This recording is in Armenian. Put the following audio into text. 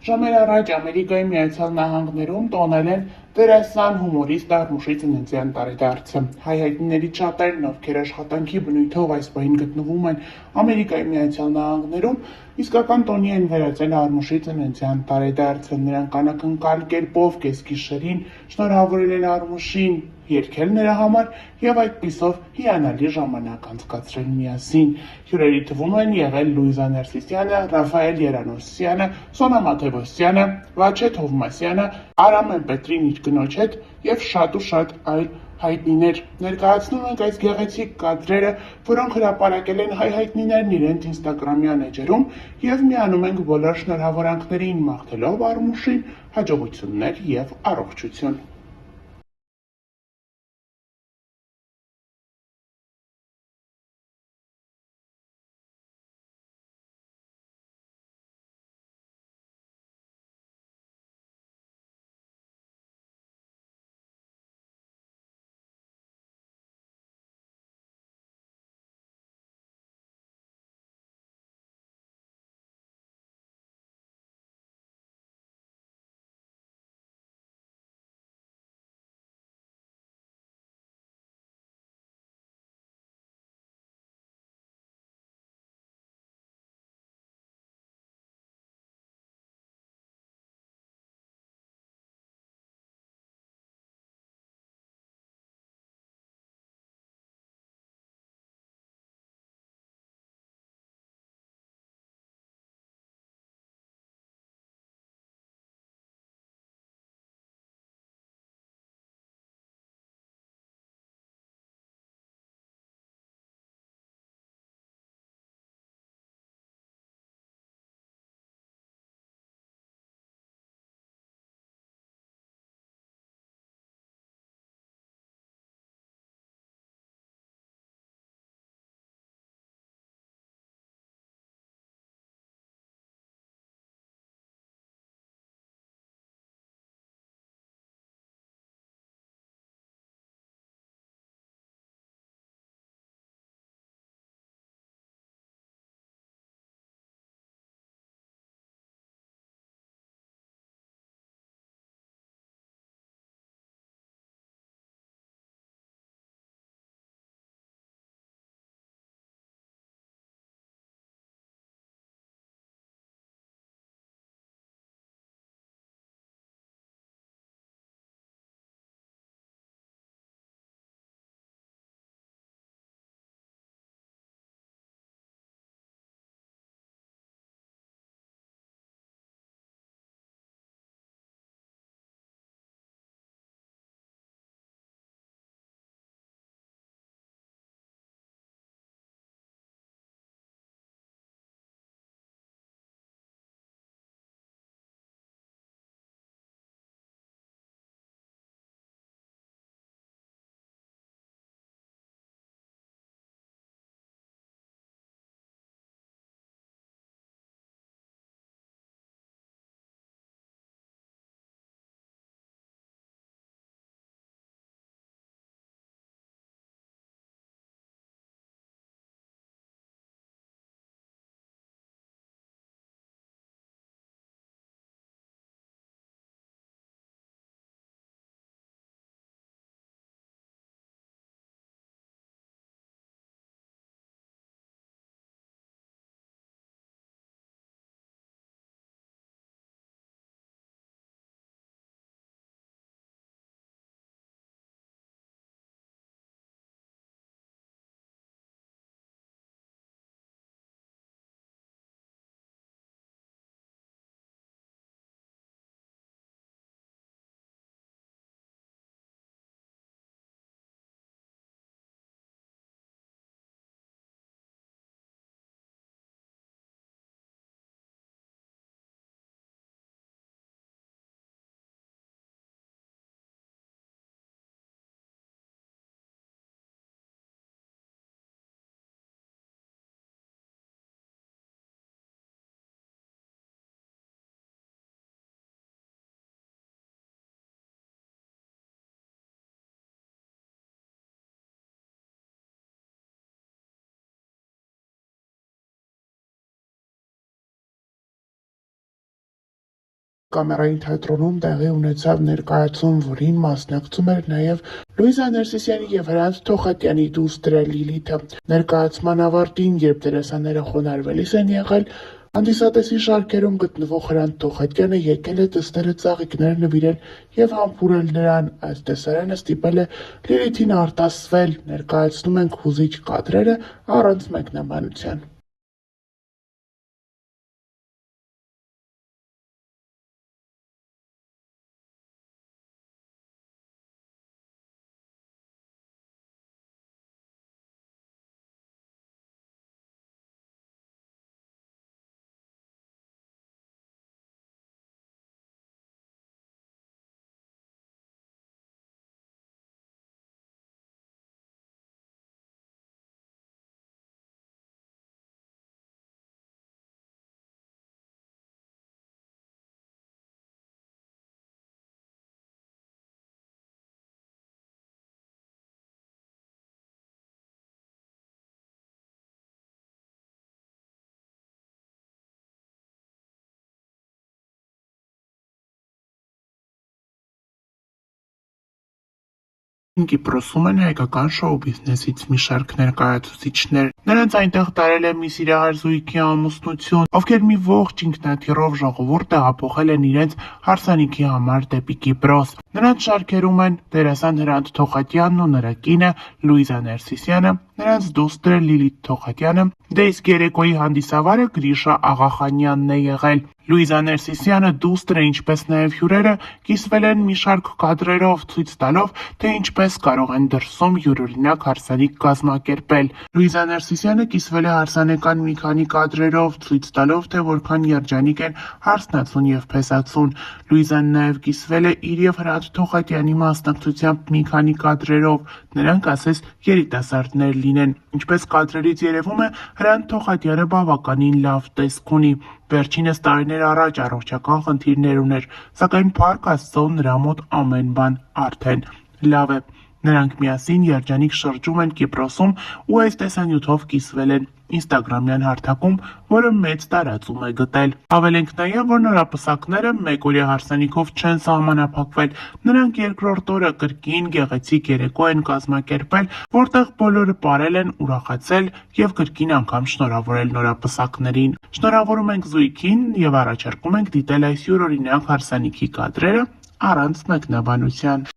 Ժամեր առաջ Ամերիկայի Միացյալ Նահանգներում տոնել են դերասան հումորիստ Արմուշի ծննդյան տարեդարձը։ Հայ հայտնիներից շատերն, ովքեր աշխատանքի բնույթով այս պահին գտնվում են Ամերիկայի Միացյալ Նահանգներում, իսկական տոնի են վերածել Արմուշի ծննդյան տարեդարձը։ Նրանք անակնկալ կերպով կեսգիշերին շնորհավորել են Արմուշին, երգել նրա համար եւ այդպիսով հիանալի ժամանակ անցկացրել միասին։ Հյուրերի թվում են եղել Լուիզա Ներսիսյանը, Ռաֆայել Երանոսյանը, Սոնա Մաթևոսյանը, Վաչե Թովմասյանը, Արամեն Պետրին իր կնոջ հետ եւ շատ ու շատ այլ հայտնիներ։ Ներկայացնում ենք այս գեղեցիկ կադրերը, որոնք հրապարակել են հայ հայտնիներն իրենց ինստագրամյան էջերում եւ միանում ենք բոլոր շնորհավորանքներին, մաղթելով Արմուշին հաջողություններ եւ առողջություն։ կամերային թատրոնում տեղի ունեցավ ներկայացում, որին մասնակցում էր նաև Լուիզա Ներսիսյանի եւ Հրանտ Թոխատյանի դուստրը Լիլիթը։ Ներկայացման ավարտին, երբ դերասանները խոնարհվելիս են եղել, հանդիսատեսի շարքերում գտնվող Հրանտ Թոխատյանը եկել է դստերը ծաղիկներ նվիրել եւ համբուրել նրան։ Այս տեսարանը ստիպել է Լիլիթին արտասվել։ Ներկայացնում ենք հուզիչ կադրերը առանց մեկնաբանության։ Կիպրոսում են հայկական շոու բիզնեսից մի շարք ներկայացուցիչներ։ Նրանց այնտեղ տարել է մի սիրահար զույգի ամուսնություն, ովքեր մի ողջ ինքնաթիռով ժողովուրդ տեղափոխել են իրենց հարսանիքի համար դեպի Կիպրոս։ Նրանց շարքերում են դերասան Հրանտ Թոխատյանն ու նրա կինը Լուիզա Ներսիսյանը, նրանց դուստրը Լիլիթ Թոխատյանը, դե իսկ երեկոյի հանդիսավարը Գրիշա Աղախանյանն է եղել։ Լուիզա Ներսիսյանը, դուստրը, ինչպես նաև հյուրերը կիսվել են մի շարք կադրերով, ցույց տալով, թե ինչպես կարող են դրսում յուրօրինակ հարսանիք կազմակերպել։ Լուիզա Ներսիսյանը կիսվել է հարսանեկան մի քանի կադրերով, ցույց տալով, թե որքան երջանիկ են հարսնացուն եւ փեսացուն։ Լուիզան նաև կիսվել է իր եւ Հրանտ Թոխատյանի մասնակցությամբ մի քանի կադրերով, նրանք ասես երիտասարդներ լինեն։ Ինչպես կադրերից երևում է, Հրանտ Թոխատյանը բավականին լավ տեսք ունի։ Վերջինս տարիներ առաջ առողջական խնդիրներ ուներ, սակայն փառք Աստծո նրա մոտ ամեն բան արդեն լավ է։ Նրանք միասին երջանիկ շրջում են Կիպրոսում ու այս տեսանյութով կիսվել են ինստագրամյան հարթակում, որը մեծ տարածում է գտել։ Հավելենք նաև, որ նորապսակները մեկօրյա հարսանիքով չեն սահմանափակվել։ Նրանք երկրորդ օրը կրկին գեղեցիկ երեկո են կազմակերպել, որտեղ բոլորը պարել են, ուրախացել եւ կրկին անգամ շնորհավորել նորապսակներին։ Շնորհավորում ենք զույգին եւ առաջարկում ենք դիտել այս յուրօրինակ հարսանիքի կադրերը առանց մեկնաբանության։